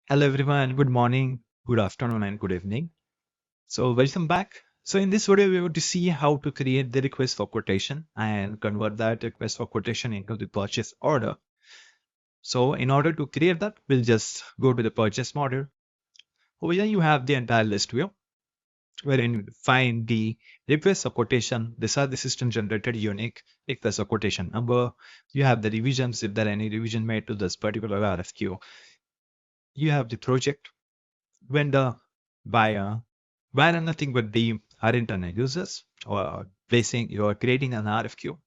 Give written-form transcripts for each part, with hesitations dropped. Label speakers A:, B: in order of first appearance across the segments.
A: Hello everyone, good morning, good afternoon and good evening. So welcome back. So in this video, we want to see how to create the request for quotation and convert that request for quotation into the purchase order. So in order to create that, we'll just go to the purchase model. Over here, you have the entire list view wherein you find the request for quotation. These are the system generated unique request for quotation number. You have the revisions if there are any revision made to this particular RFQ. You have the project, vendor, buyer, where nothing but the our internal users or placing you are creating an RFQ,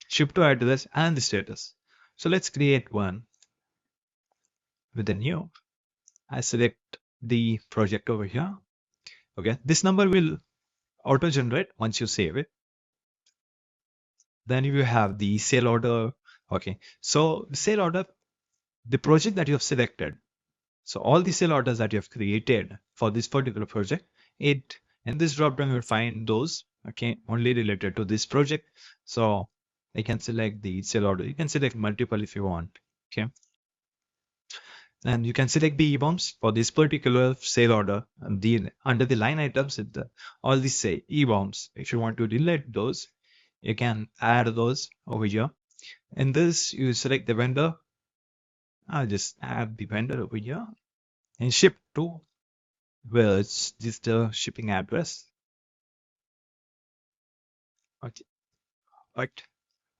A: ship to address and the status. So let's create one with a new. I select the project over here. Okay, this number will auto generate once you save it. Then you have the sale order. Okay, so the sale order, the project that you have selected. So all the sale orders that you have created for this particular project, it in this dropdown you will find those only related to this project. So I can select the sale order. You can select multiple if you want. Okay. And you can select the EBOMs for this particular sale order. And the under the line items, all these say EBOMs. If you want to delete those, you can add those over here. In this, you select the vendor. I'll just add the vendor over here and ship to where it's just a shipping address. Okay. Right.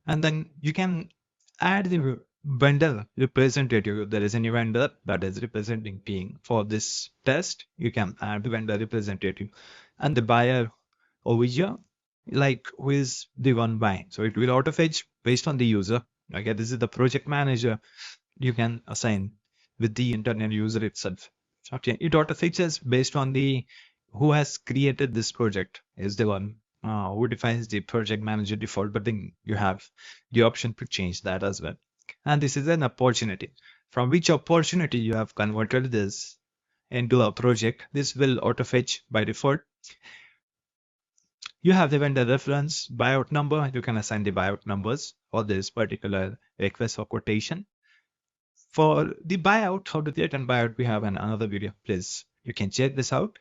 A: And then you can add the vendor representative. If there is any vendor that is representing Ping for this test, you can add the vendor representative and the buyer over here, like who is the one buying. So it will auto fetch based on the user. Okay, this is the project manager. You can assign with the internal user itself. Okay, it auto fetches based on the who has created this project is the one who defines the project manager default, but then you have the option to change that as well. And this is an opportunity. From which opportunity you have converted this into a project, this will auto fetch by default. You have the vendor reference, buyout number. You can assign the buyout numbers for this particular request for quotation. For the buyout, how to create an buyout, we have another video. Please, you can check this out.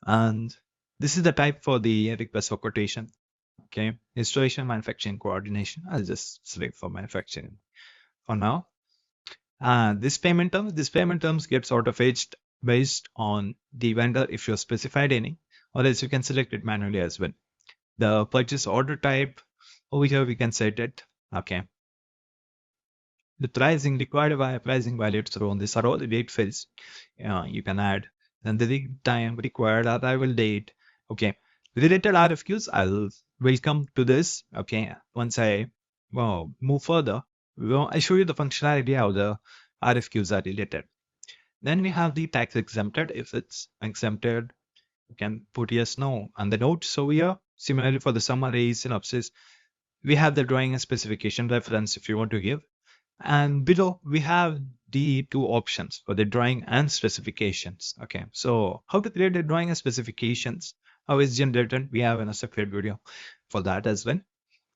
A: And this is the type for the request for quotation. Okay, installation, manufacturing, coordination. I'll just select for manufacturing for now. This payment terms gets auto fetched based on the vendor if you specified any, or else you can select it manually as well. The purchase order type over here we can set it. Okay. The pricing required by pricing values thrown. These are all the date fields you can add. Then the time required arrival date. Okay. Related RFQs, will come to this. Okay. Once I move further, I show you the functionality how the RFQs are related. Then we have the tax exempted. If it's exempted, you can put yes, no, and the notes over here. Similarly for the summary, synopsis, we have the drawing and specification reference if you want to give. And below we have the two options for the drawing and specifications. Okay, so how to create the drawing and specifications, how it's generated, we have in a separate video for that as well.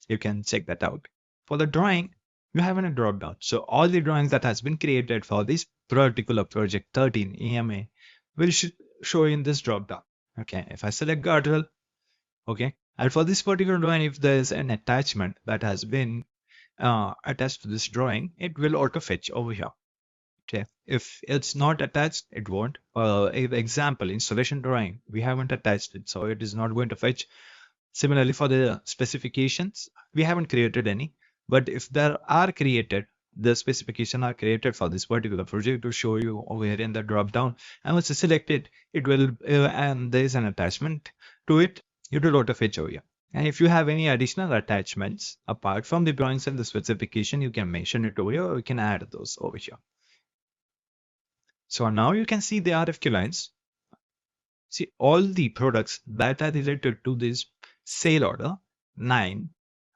A: You can check that out. For the drawing, you have in a drop down. So all the drawings that has been created for this particular project 13 EMA will show in this drop down. Okay, if I select guardrail, okay, and for this particular drawing, if there's an attachment that has been attached to this drawing, it will auto fetch over here. Okay, if it's not attached, it won't. Example, installation drawing, we haven't attached it, so it is not going to fetch. Similarly for the specifications, we haven't created any, but if there are created, the specification are created for this particular project to show you over here in the drop down. And once you select it, it will and there is an attachment to it, it will auto fetch over here. And if you have any additional attachments apart from the drawings and the specification, you can mention it over here, or you can add those over here. So now you can see the RFQ lines. See all the products that are related to this sale order 9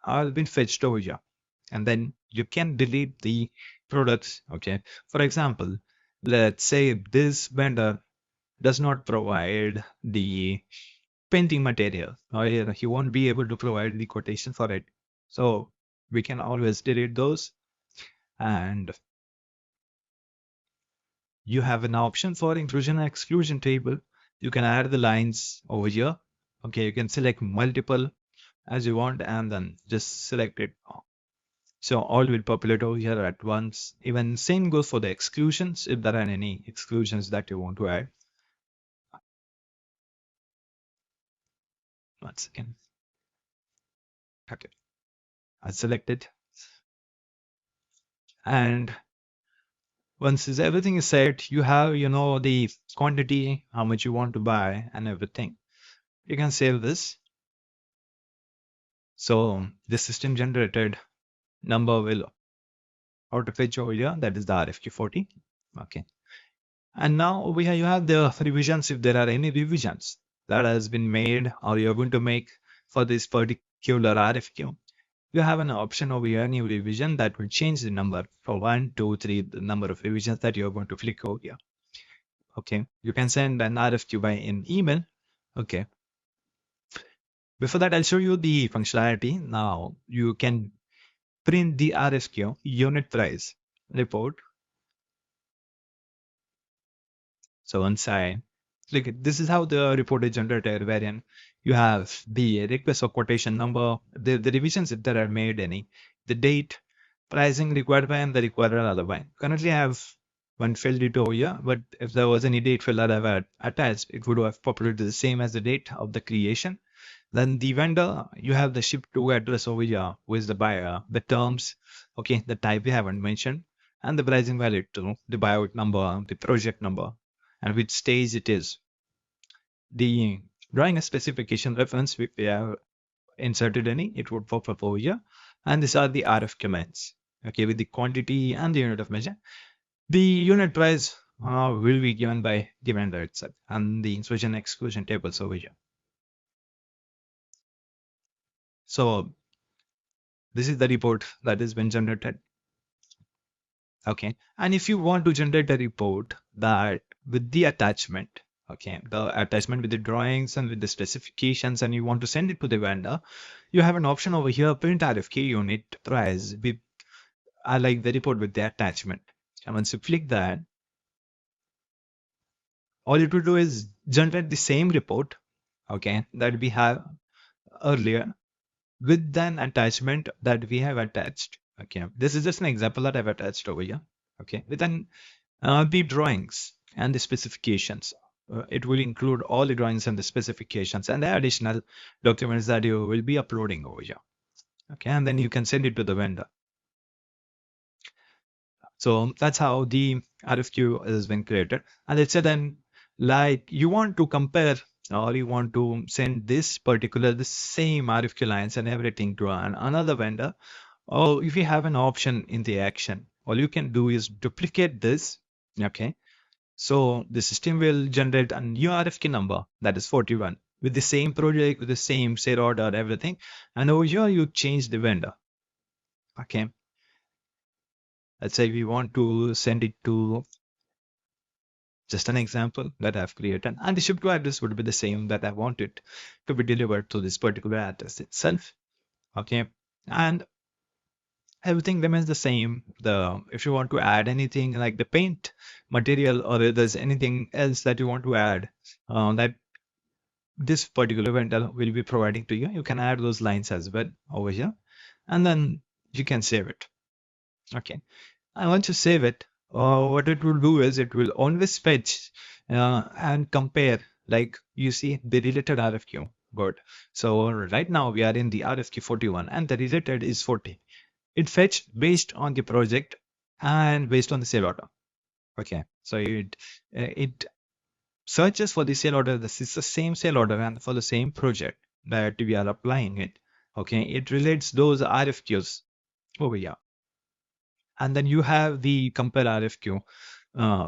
A: are been fetched over here. And then you can delete the products. Okay. For example, let's say this vendor does not provide the painting material, or he won't be able to provide the quotation for it. So we can always delete those, and you have an option for inclusion and exclusion table. You can add the lines over here. Okay, you can select multiple as you want and then just select it. So all will populate over here at once. Even same goes for the exclusions if there are any exclusions that you want to add. Once again. Okay. I select it. And once everything is set, you have, the quantity, how much you want to buy and everything. You can save this. So the system generated number will auto fetch over here. That is the RFQ 40. Okay. And now over here you have the revisions. If there are any revisions that has been made or you're going to make for this particular RFQ, you have an option over here, new revision, that will change the number for 1, 2, 3, the number of revisions that you're going to click over here. Okay, you can send an RFQ by an email. Okay. Before that, I'll show you the functionality. Now you can print the RFQ unit price report. So once I click it, this is how the report is generated, wherein you have the request or quotation number, the revisions if there are made any, the date, pricing required by and the required other by. Currently, I have one field it over here, but if there was any date field that I've attached, it would have populated the same as the date of the creation. Then the vendor, you have the ship to address over here with the buyer, the terms, okay, the type we haven't mentioned, and the pricing value too, the buyout number, the project number, and which stage it is. The drawing a specification reference, if we have inserted any, it would pop up over here. And these are the RF commands, okay, with the quantity and the unit of measure. The unit price will be given by the vendor itself, and the insertion exclusion tables over here. So this is the report that has been generated. Okay, and if you want to generate a report that with the attachment, okay, the attachment with the drawings and with the specifications, and you want to send it to the vendor, you have an option over here, print RFQ unit price with, I like the report with the attachment. And once you click that, all it will do is generate the same report, okay, that we have earlier with an attachment that we have attached. Okay, this is just an example that I've attached over here. Okay, with an the drawings and the specifications. It will include all the drawings and the specifications and the additional documents that you will be uploading over here. Okay, and then you can send it to the vendor. So that's how the RFQ has been created. And let's say then, like, you want to compare or you want to send the same RFQ lines and everything to another vendor, or if you have an option in the action, all you can do is duplicate this. Okay. So the system will generate a new RFQ number, that is 41, with the same project, with the same sale order, everything. And over here, you change the vendor. Okay. Let's say we want to send it to, just an example that I've created, and the ship to address would be the same that I want it to be delivered to this particular address itself. Okay. And everything remains the same. If you want to add anything like the paint material, or if there's anything else that you want to add, that this particular vendor will be providing to you, you can add those lines as well over here, and then you can save it. Okay. And once you save it, what it will do is it will always fetch and compare, like you see the related RFQ. Good. So right now we are in the RFQ 41 and the related is 40. It fetched based on the project and based on the sale order. Okay. So it searches for the sale order. This is the same sale order and for the same project that we are applying it. Okay. It relates those RFQs over here. And then you have the compare RFQ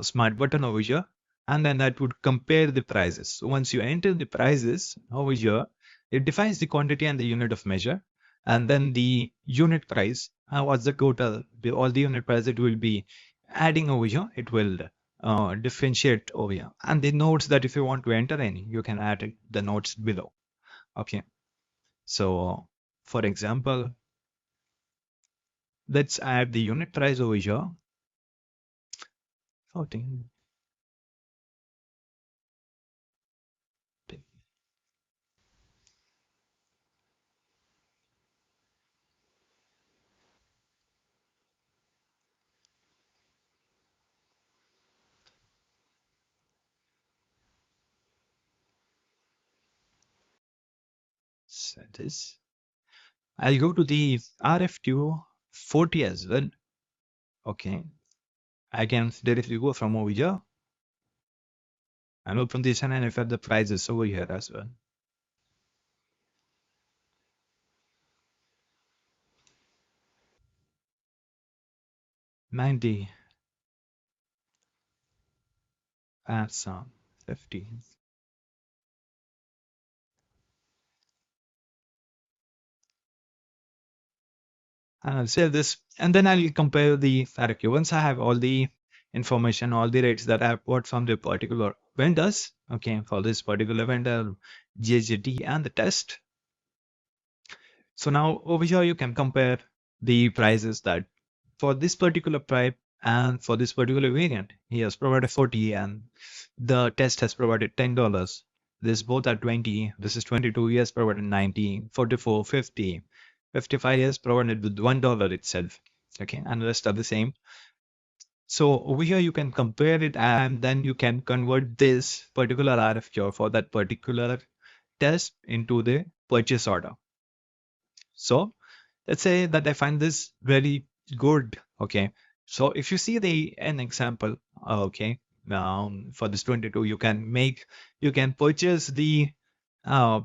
A: smart button over here, and then that would compare the prices. So once you enter the prices over here, it defines the quantity and the unit of measure, and then the unit price, what's the total, all the unit price it will be adding over here, it will differentiate over here. And the notes that if you want to enter any, you can add the notes below. Okay. So for example, let's add the unit price over here. 14. So this, I'll go to the RFQ 40 as well. Okay. I can directly go from over here and open this and if the prices over here as well. 90 and some 50. And I'll save this and then I'll compare the RFQ. Once I have all the information, all the rates that I've bought from the particular vendors, okay, for this particular vendor, GHT and the test. So now over here you can compare the prices that for this particular pipe and for this particular variant, he has provided 40 and the test has provided $10. This both are 20. This is 22 years provided 90, 44, 50, 55 years provided with $1 itself. Okay, and the rest are the same. So over here you can compare it and then you can convert this particular RFQ for that particular test into the purchase order. So let's say that I find this very good. Okay. So if you see an example, okay, for this 22, you can purchase the uh,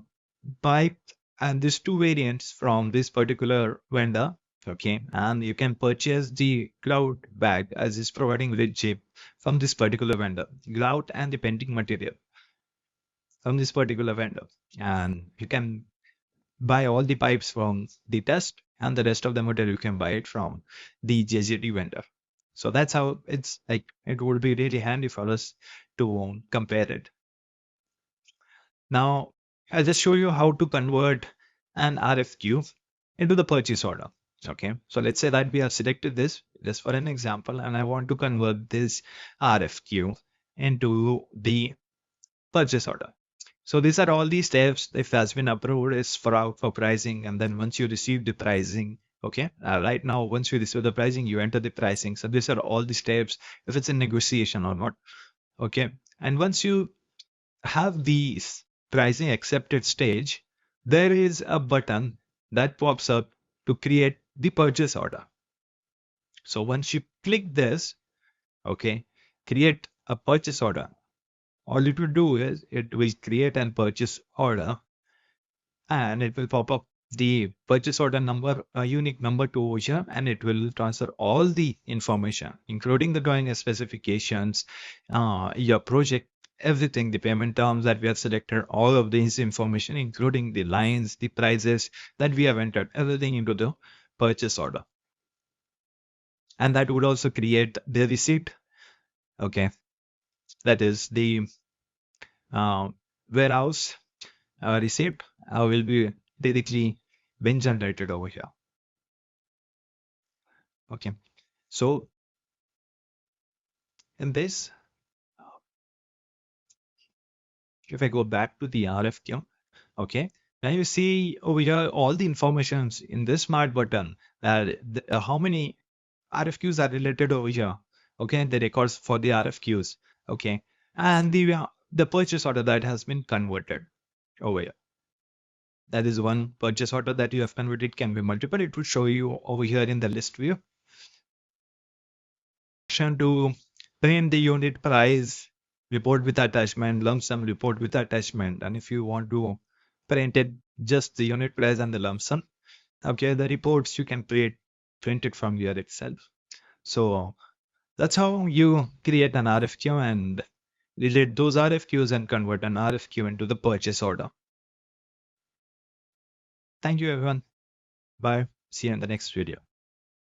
A: pipe and these two variants from this particular vendor. Okay. And you can purchase the cloud bag as is providing with chip from this particular vendor, grout and the painting material from this particular vendor. And you can buy all the pipes from the test and the rest of the material you can buy it from the JGT vendor. So that's how it's like it would be really handy for us to compare it. Now I'll just show you how to convert an RFQ into the purchase order. Okay, so let's say that we have selected this just for an example, and I want to convert this RFQ into the purchase order. So these are all the steps. If has been approved, is for out for pricing, and then once you receive the pricing, okay. Right now, once you receive the pricing, you enter the pricing. So these are all the steps. If it's a negotiation or not, okay. And once you have these pricing accepted stage, there is a button that pops up to create the purchase order. So once you click this, okay, create a purchase order. All it will do is it will create an purchase order and it will pop up the purchase order number, a unique number to over here, and it will transfer all the information, including the drawing specifications, your project, everything, the payment terms that we have selected, all of this information, including the lines, the prices that we have entered, everything into the purchase order. And that would also create the receipt. Okay. That is the warehouse receipt will be directly been generated over here. Okay, so in this, if I go back to the RFQ, okay, now you see over here all the informations in this smart button that how many RFQs are related over here. Okay, the records for the RFQs. Okay, and the purchase order that has been converted over here. That is one purchase order that you have converted, can be multiple. It will show you over here in the list view. To print the unit price report with attachment, lump sum report with attachment. And if you want to print it, just the unit price and the lump sum. Okay, the reports you can print it from here itself. So that's how you create an RFQ and relate those RFQs and convert an RFQ into the purchase order. Thank you, everyone. Bye. See you in the next video.